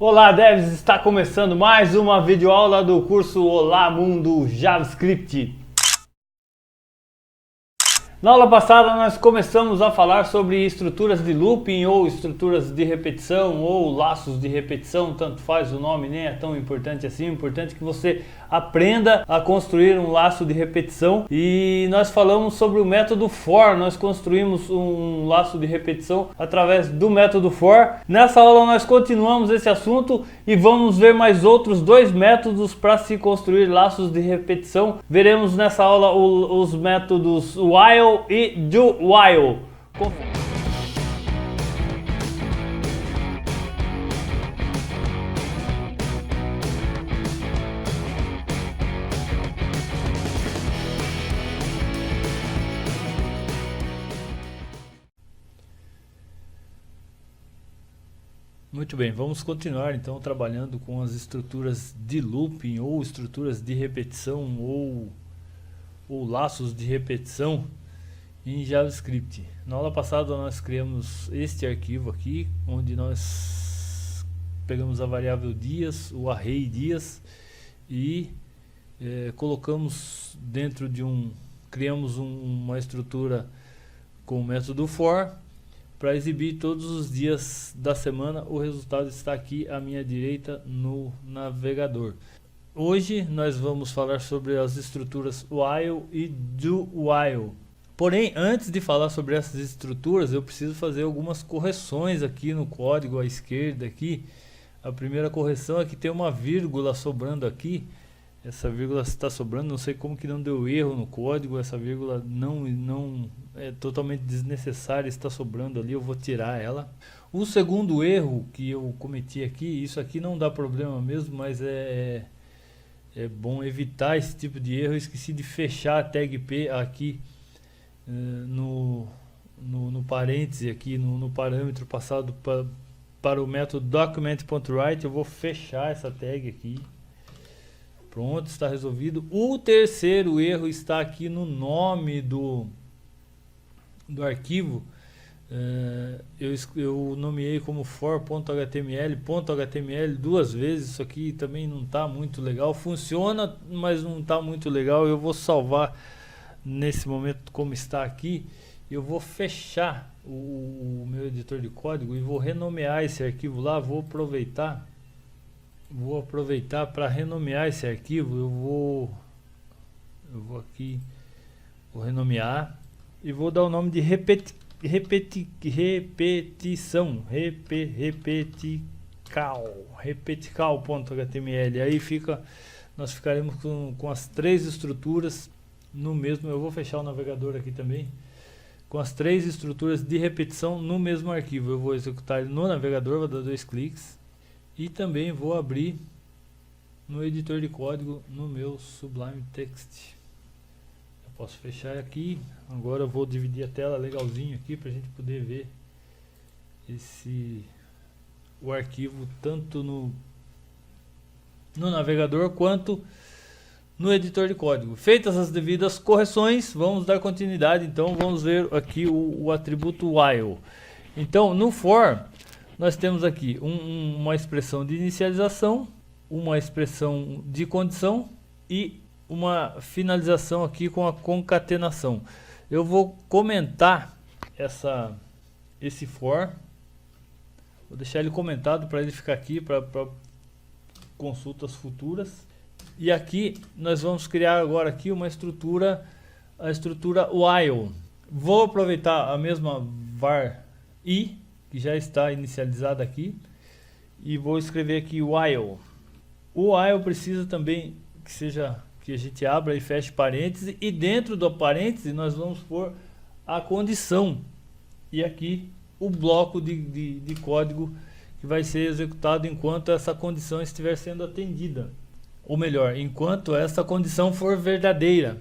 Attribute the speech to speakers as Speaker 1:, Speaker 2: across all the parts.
Speaker 1: Olá devs, está começando mais uma videoaula do curso Olá Mundo JavaScript. Na aula passada nós começamos a falar sobre estruturas de looping ou estruturas de repetição ou laços de repetição, tanto faz o nome, nem é tão importante assim, o importante é que você aprenda a construir um laço de repetição. E nós falamos sobre o método for, nós construímos um laço de repetição através do método for. Nessa aula nós continuamos esse assunto e vamos ver mais outros dois métodos para se construir laços de repetição. Veremos nessa aula os métodos while e do while. Muito bem, vamos continuar então trabalhando com as estruturas de looping ou estruturas de repetição ou laços de repetição em JavaScript. Na aula passada nós criamos este arquivo aqui, onde nós pegamos a variável dias, o array dias, e colocamos dentro de criamos uma estrutura com o método for para exibir todos os dias da semana. O resultado está aqui à minha direita no navegador. Hoje nós vamos falar sobre as estruturas while e do while. Porém, antes de falar sobre essas estruturas, eu preciso fazer algumas correções aqui no código à esquerda aqui. A primeira correção é que tem uma vírgula sobrando aqui. Essa vírgula está sobrando, não sei como que não deu erro no código. Essa vírgula não é totalmente desnecessária, está sobrando ali, eu vou tirar ela. O segundo erro que eu cometi aqui, isso aqui não dá problema mesmo, mas é bom evitar esse tipo de erro. Eu esqueci de fechar a tag P aqui no parêntese aqui, no parâmetro passado para o método document.write. Eu vou fechar essa tag aqui. Pronto, está resolvido. O terceiro erro está aqui no nome do arquivo. Eu nomeei como for.html duas vezes. Isso aqui também não está muito legal. Funciona, mas não está muito legal. Eu vou salvar nesse momento como está aqui. Eu vou fechar o meu editor de código e vou renomear esse arquivo lá. Vou aproveitar para renomear esse arquivo. Eu vou aqui, vou renomear e vou dar o nome de repetical.html. Aí nós ficaremos com as três estruturas no mesmo. Eu vou fechar o navegador aqui também, com as três estruturas de repetição no mesmo arquivo. Eu vou executar ele no navegador, vou dar 2 cliques e também vou abrir no editor de código no meu Sublime Text. Eu posso fechar aqui. Agora eu vou dividir a tela legalzinho aqui para a gente poder ver o arquivo tanto no navegador quanto no editor de código. Feitas as devidas correções, vamos dar continuidade. Então vamos ver aqui o atributo while. Então no for nós temos aqui uma expressão de inicialização, uma expressão de condição e uma finalização aqui com a concatenação. Eu vou comentar esse for, vou deixar ele comentado para ele ficar aqui para consultas futuras. E aqui nós vamos criar agora aqui a estrutura while. Vou aproveitar a mesma var i que já está inicializada aqui e vou escrever aqui while. O while precisa também que a gente abra e feche parênteses, e dentro do parêntese nós vamos pôr a condição e aqui o bloco de código que vai ser executado enquanto essa condição estiver sendo atendida. Ou melhor, enquanto essa condição for verdadeira.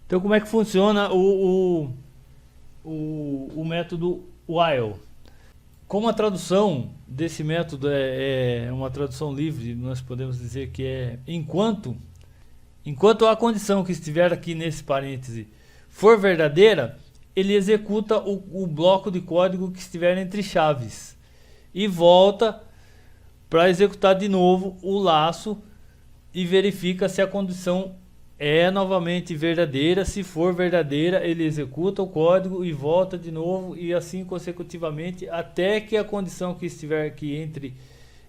Speaker 1: Então como é que funciona o método while? Como a tradução desse método é uma tradução livre, nós podemos dizer que é enquanto a condição que estiver aqui nesse parêntese for verdadeira, ele executa o bloco de código que estiver entre chaves e volta para executar de novo o laço e verifica se a condição é novamente verdadeira. Se for verdadeira, ele executa o código e volta de novo, e assim consecutivamente, até que a condição que estiver aqui entre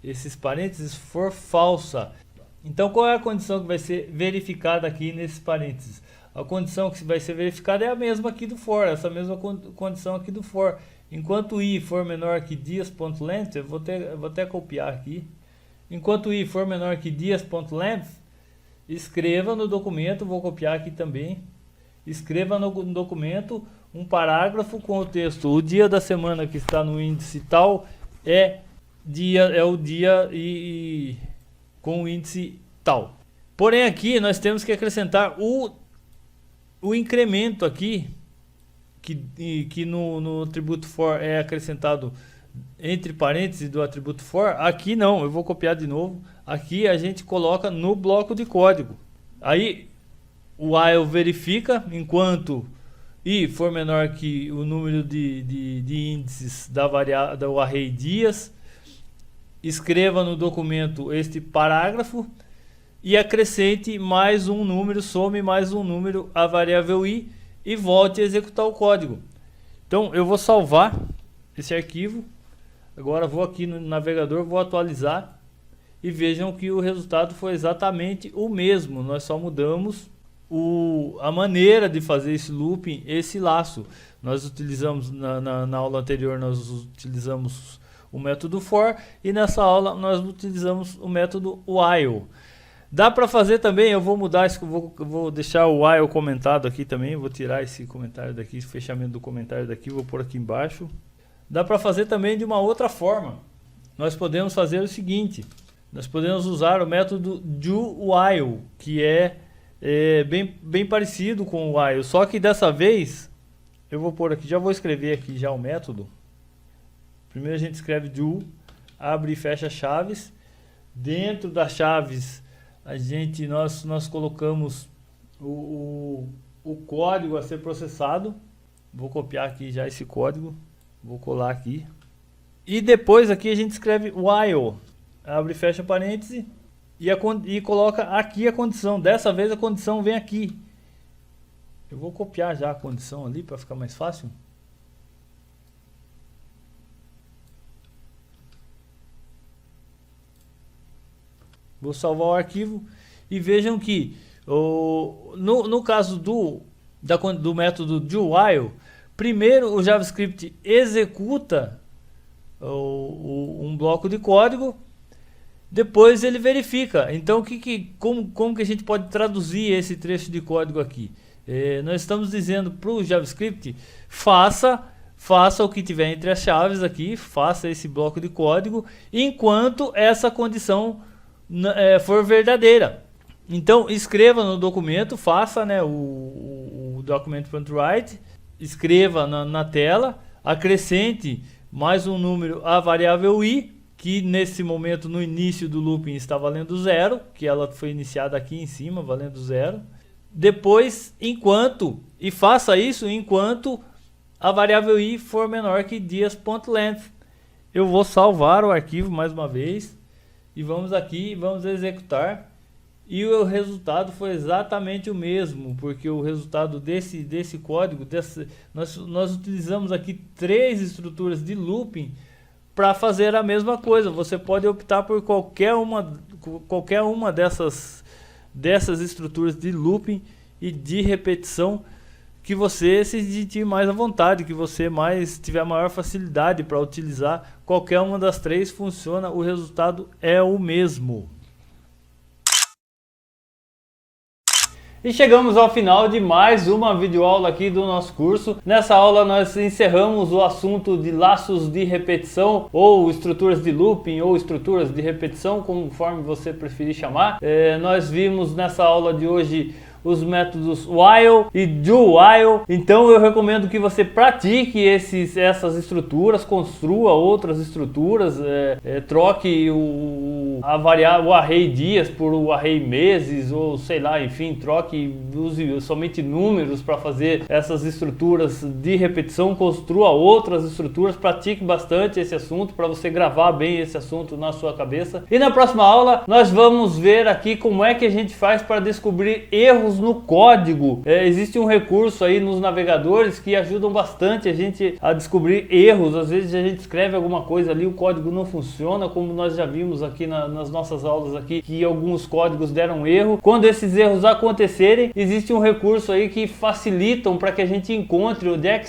Speaker 1: esses parênteses for falsa. Então qual é a condição que vai ser verificada aqui nesses parênteses? A condição que vai ser verificada é a mesma aqui do for, essa mesma condição aqui do for. Enquanto i for menor que dias.length, eu vou até copiar aqui. Enquanto i for menor que dias.length, escreva no documento, vou copiar aqui também, escreva no documento um parágrafo com o texto: o dia da semana que está no índice tal é o dia e com o índice tal. Porém aqui nós temos que acrescentar o incremento aqui, que no atributo for é acrescentado entre parênteses do atributo for. Aqui não, eu vou copiar de novo. Aqui a gente coloca no bloco de código. Aí o while verifica enquanto i for menor que o número de índices do array dias. Escreva no documento este parágrafo e acrescente mais um número, some mais um número à variável i e volte a executar o código. Então eu vou salvar esse arquivo. Agora vou aqui no navegador, vou atualizar e vejam que o resultado foi exatamente o mesmo. Nós só mudamos a maneira de fazer esse looping, esse laço. Nós utilizamos na aula anterior, nós utilizamos o método for, e nessa aula nós utilizamos o método while. Dá para fazer também, eu vou mudar isso, vou deixar o while comentado aqui também, vou tirar esse comentário daqui, esse fechamento do comentário daqui, vou pôr aqui embaixo. Dá para fazer também de uma outra forma. Nós podemos fazer o seguinte: nós podemos usar o método doWhile, que é bem parecido com o while, só que dessa vez eu vou pôr aqui, já vou escrever aqui já o método. Primeiro a gente escreve do, abre e fecha chaves. Dentro das chaves nós colocamos o código a ser processado. Vou copiar aqui já esse código, vou colar aqui. E depois aqui a gente escreve while, abre e fecha parêntese, e coloca aqui a condição. Dessa vez a condição vem aqui. Eu vou copiar já a condição ali para ficar mais fácil. Vou salvar o arquivo e vejam que no caso do método doWhile, primeiro o JavaScript executa um bloco de código, depois ele verifica. Então como que a gente pode traduzir esse trecho de código aqui? Nós estamos dizendo para o JavaScript: faça o que tiver entre as chaves aqui, faça esse bloco de código enquanto essa condição for verdadeira. Então escreva no documento, faça, né, o document.write, escreva na tela, acrescente mais um número à variável i, que nesse momento no início do looping está valendo 0, que ela foi iniciada aqui em cima valendo 0. Depois e faça isso enquanto a variável i for menor que dias.length. Eu vou salvar o arquivo mais uma vez. E vamos aqui, vamos executar, e o resultado foi exatamente o mesmo, porque o resultado desse código, nós utilizamos aqui 3 estruturas de looping para fazer a mesma coisa. Você pode optar por qualquer uma dessas estruturas de looping e de repetição que você se sentir mais à vontade, que você tiver maior facilidade para utilizar. Qualquer uma das 3 funciona, o resultado é o mesmo. E chegamos ao final de mais uma videoaula aqui do nosso curso. Nessa aula nós encerramos o assunto de laços de repetição, ou estruturas de looping, ou estruturas de repetição, conforme você preferir chamar. Nós vimos nessa aula de hoje os métodos while e doWhile. Então eu recomendo que você pratique essas estruturas, construa outras estruturas, troque o array dias por o array meses, ou sei lá, enfim, troque, use somente números para fazer essas estruturas de repetição, construa outras estruturas, pratique bastante esse assunto para você gravar bem esse assunto na sua cabeça. E na próxima aula nós vamos ver aqui como é que a gente faz para descobrir erros no código. Existe um recurso aí nos navegadores que ajudam bastante a gente a descobrir erros. Às vezes a gente escreve alguma coisa ali, o código não funciona, como nós já vimos aqui nas nossas aulas aqui, que alguns códigos deram erro. Quando esses erros acontecerem, existe um recurso aí que facilitam para que a gente encontre onde é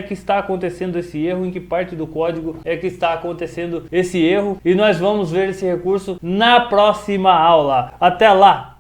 Speaker 1: que está acontecendo esse erro, em que parte do código é que está acontecendo esse erro, e nós vamos ver esse recurso na próxima aula. Até lá!